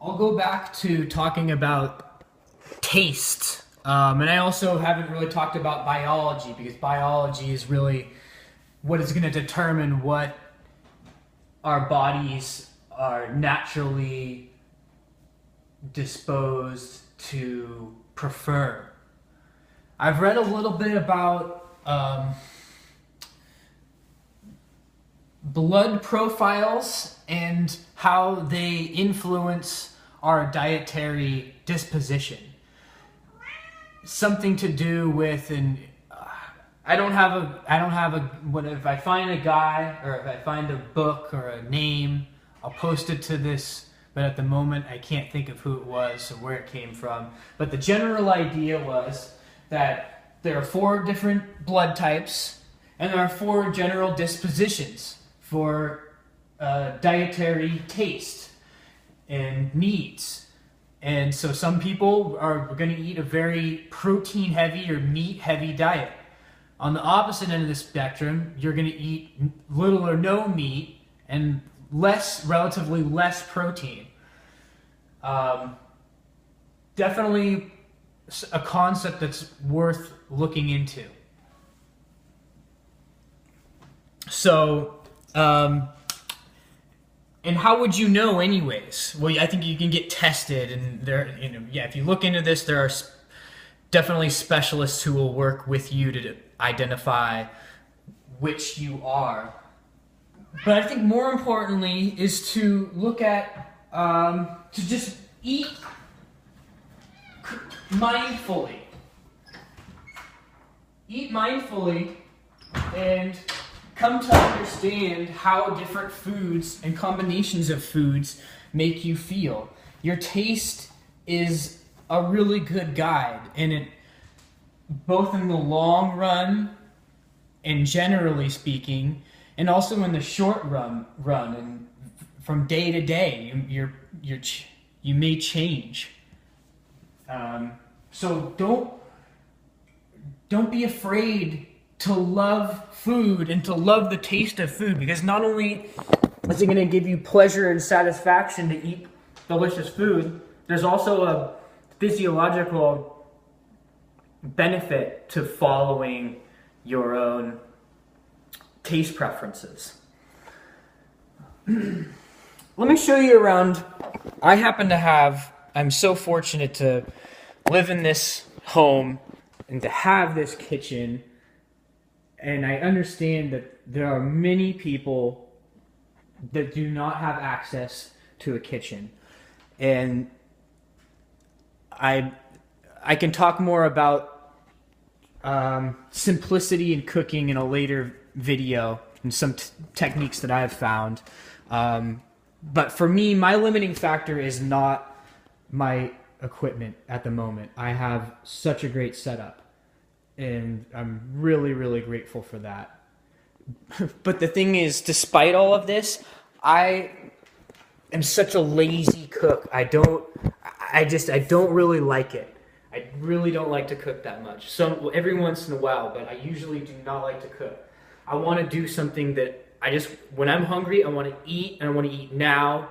I'll go back to talking about taste. And I also haven't really talked about biology, because biology is really what is going to determine what our bodies are naturally disposed to prefer. I've read a little bit about blood profiles and how they influence our dietary disposition. Something to do with, and I don't have a, what if I find a guy, or if I find a book or a name, I'll post it to this, but at the moment I can't think of who it was or where it came from. But the general idea was that there are 4 different blood types, and there are 4 general dispositions for dietary taste and needs. And so some people are going to eat a very protein heavy or meat heavy diet. On the opposite end of the spectrum, you're going to eat little or no meat and relatively less protein. Definitely a concept that's worth looking into. So, and how would you know anyways? Well, I think you can get tested, and if you look into this, there are definitely specialists who will work with you to identify which you are. But I think more importantly is to look at, to just eat mindfully. Eat mindfully and come to understand how different foods and combinations of foods make you feel. Your taste is a really good guide, and it, both in the long run and generally speaking, and also in the short run and from day to day, you may change. So don't be afraid to love food and to love the taste of food, because not only is it going to give you pleasure and satisfaction to eat delicious food, there's also a physiological benefit to following your own taste preferences. Let me show you around. I'm so fortunate to live in this home and to have this kitchen. And I understand that there are many people that do not have access to a kitchen. And I can talk more about simplicity in cooking in a later video and some techniques that I have found. But for me, my limiting factor is not my equipment at the moment. I have such a great setup, and I'm really, really grateful for that. But the thing is, despite all of this, I am such a lazy cook. I don't really like it. I really don't like to cook that much. Every once in a while, but I usually do not like to cook. I want to do something that when I'm hungry, I want to eat, and I want to eat now,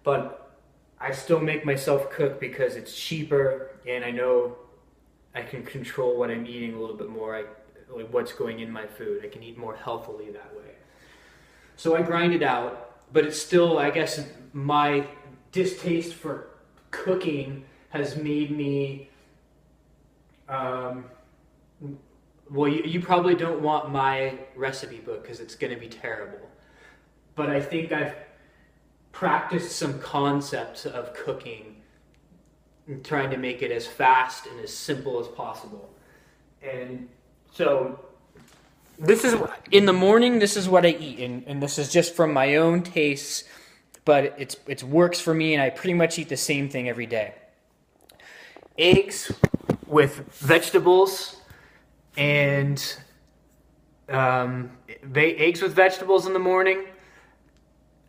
but I still make myself cook because it's cheaper, and I know I can control what I'm eating a little bit more, like what's going in my food. I can eat more healthily that way. So I grind it out, but it's still, I guess, my distaste for cooking has made me, well, you probably don't want my recipe book because it's going to be terrible. But I think I've practiced some concepts of cooking and trying to make it as fast and as simple as possible. And so in the morning, this is what I eat. And this is just from my own tastes, but it works for me, and I pretty much eat the same thing every day. Eggs with vegetables, and eggs with vegetables in the morning.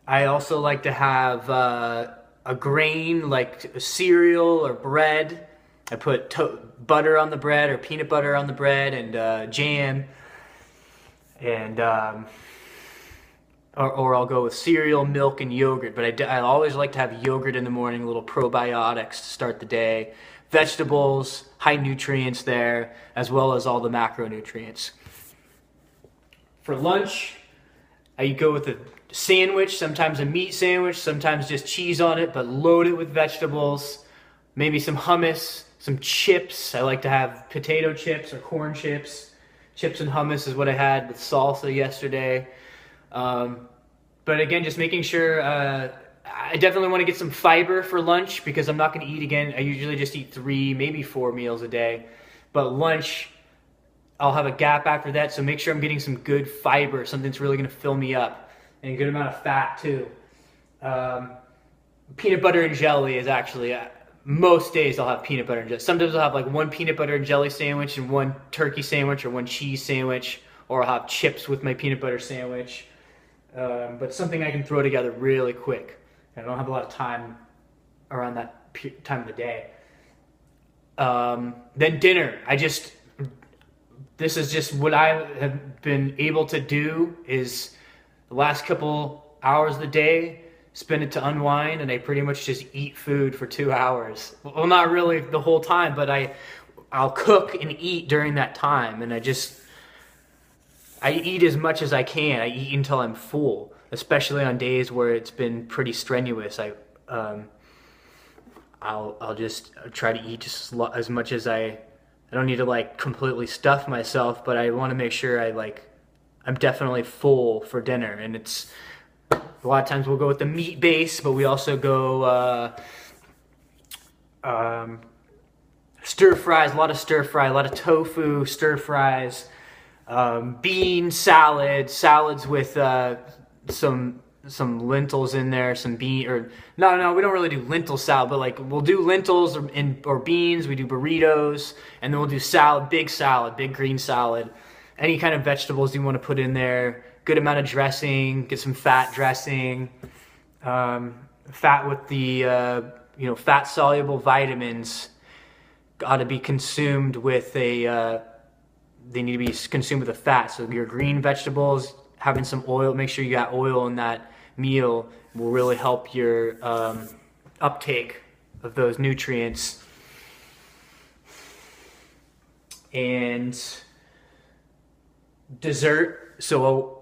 I also like to have a grain like cereal or bread. I put butter on the bread, or peanut butter on the bread, and jam. And or I'll go with cereal, milk, and yogurt. But I always like to have yogurt in the morning, a little probiotics to start the day. Vegetables, high nutrients there, as well as all the macronutrients. For lunch, I go with a sandwich, sometimes a meat sandwich, sometimes just cheese on it, but load it with vegetables, maybe some hummus, some chips. I like to have potato chips or corn chips. Chips and hummus is what I had with salsa yesterday. But again, just making sure, I definitely want to get some fiber for lunch because I'm not going to eat again. I usually just eat 3, maybe 4 meals a day. But lunch, I'll have a gap after that, so make sure I'm getting some good fiber, something that's really going to fill me up, and a good amount of fat too. Peanut butter and jelly is actually, most days I'll have peanut butter and jelly. Sometimes I'll have like 1 peanut butter and jelly sandwich and 1 turkey sandwich or 1 cheese sandwich, or I'll have chips with my peanut butter sandwich. But something I can throw together really quick. I don't have a lot of time around that time of the day. Then dinner. This is just what I have been able to do is the last couple hours of the day, spend it to unwind, and I pretty much just eat food for 2 hours. Well, not really the whole time, but I'll cook and eat during that time, and I eat as much as I can. I eat until I'm full, especially on days where it's been pretty strenuous. I'll just try to eat just as much as I don't need to like completely stuff myself, but I want to make sure I'm definitely full for dinner. And it's a lot of times we'll go with the meat base, but we also go stir fries, a lot of stir fry, a lot of tofu, stir fries. Bean salads with some lentils in there, some bean, or no, we don't really do lentil salad, but like we'll do lentils or beans. We do burritos, and then we'll do big green salad. Any kind of vegetables you want to put in there. Good amount of dressing. Get some fat dressing. Fat with the fat soluble vitamins got to be consumed with they need to be consumed with a fat. So your green vegetables, having some oil, make sure you got oil in that meal will really help your uptake of those nutrients. And dessert, so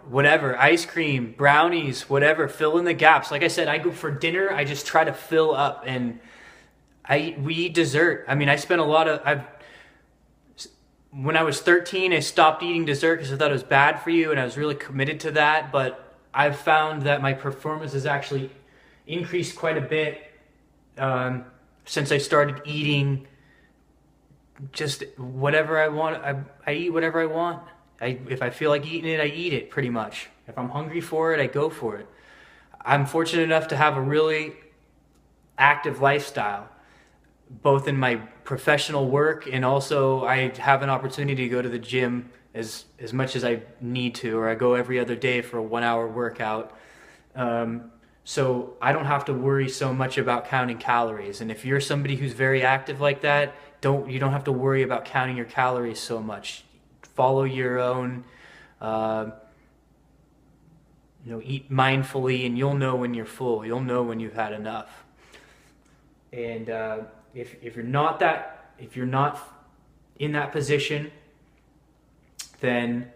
whatever, ice cream, brownies, whatever, fill in the gaps. Like I said, I go for dinner, I just try to fill up, and we eat dessert. I mean, when I was 13, I stopped eating dessert because I thought it was bad for you, and I was really committed to that. But I've found that my performance has actually increased quite a bit since I started eating just whatever I want. I eat whatever I want. If I feel like eating it, I eat it pretty much. If I'm hungry for it, I go for it. I'm fortunate enough to have a really active lifestyle, both in my professional work, and also I have an opportunity to go to the gym as much as I need to, or I go every other day for a 1-hour workout. So I don't have to worry so much about counting calories. And if you're somebody who's very active like that, you don't have to worry about counting your calories so much. Follow your own, eat mindfully, and you'll know when you're full. You'll know when you've had enough. And if you're not in that position, then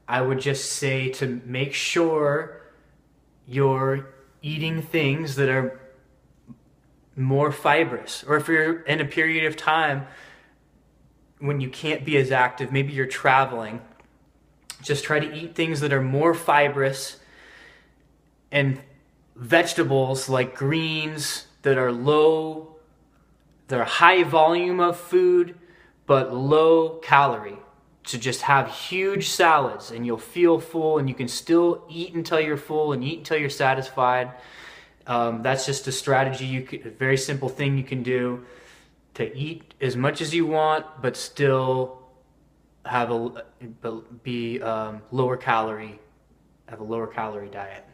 I would just say to make sure you're eating things that are more fibrous. Or if you're in a period of time when you can't be as active, maybe you're traveling, just try to eat things that are more fibrous, and vegetables like greens that are they're high volume of food, but low calorie. So just have huge salads, and you'll feel full, and you can still eat until you're full and eat until you're satisfied. That's just a strategy, a very simple thing you can do to eat as much as you want, but still have lower calorie diet.